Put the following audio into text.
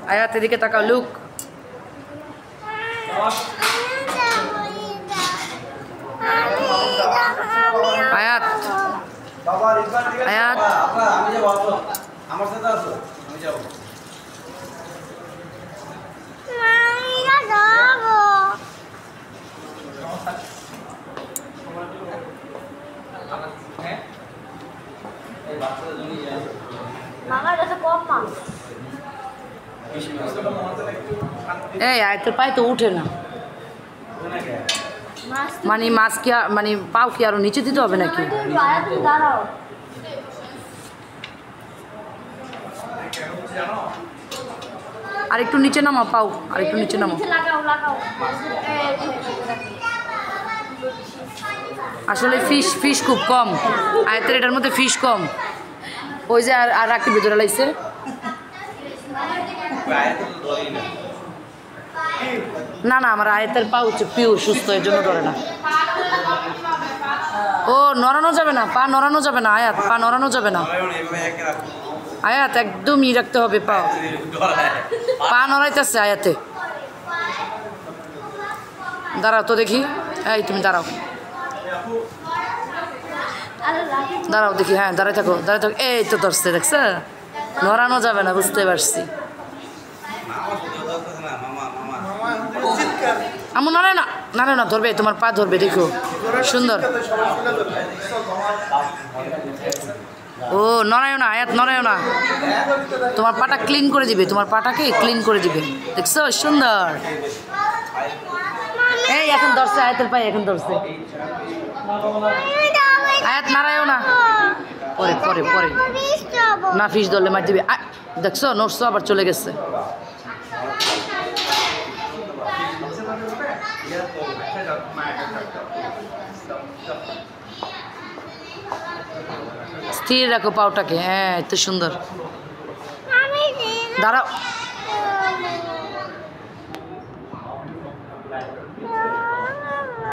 আয়াত এদিকে তাকাও লুক আয়াত আয়াত আমি যাব আমার সাথে আসো আমি যাব এই আয়াতের পায়ে তো উঠে না মানে মাছ কি মানে পাও কি আরো নিচে দিতে হবে নাকি আর একটু নিচে নামা পাও আর একটু নিচে নামা আসলে ফিশ খুব কম আয়াতের এটার মধ্যে ফিশ কম ওই যে আর রাখি ভিতরে লাগছে না না আমার আয়াতের পা হচ্ছে পিউ সুস্থ এর জন্য ধরে না ও নড়ানো যাবে না পা নড়ানো যাবে না আয়াত পা নড়ানো যাবে না আয়াত একদমই রাখতে হবে পা পা নড়াইতেছে আয়াতে দাঁড়াও তো দেখি এই তুমি দাঁড়াও দাঁড়াও দেখি হ্যাঁ দাঁড়াই থাকো এই তো ধরছে দেখছে নড়ানো যাবে না বুঝতে পারছি আমি নাড়ে না ধরবে তোমার পা ধরবে দেখো সুন্দর ও নড়ায়ও না আয়াত নড়ায়ও না তোমার পাটা ক্লিন করে দিবে তোমার পাটাকে ক্লিন করে দিবে দেখছো সুন্দর এই এখন ধরছে আয়াতের পায়ে এখন ধরছে আয়াত নাড়ায়ও না পরে পরে পরে না ফিস ধরলে মার দিবে দেখছো নড়ছো আবার চলে গেছে স্থির রাখো পাওটাকে হ্যাঁ এত সুন্দর দাঁড়াও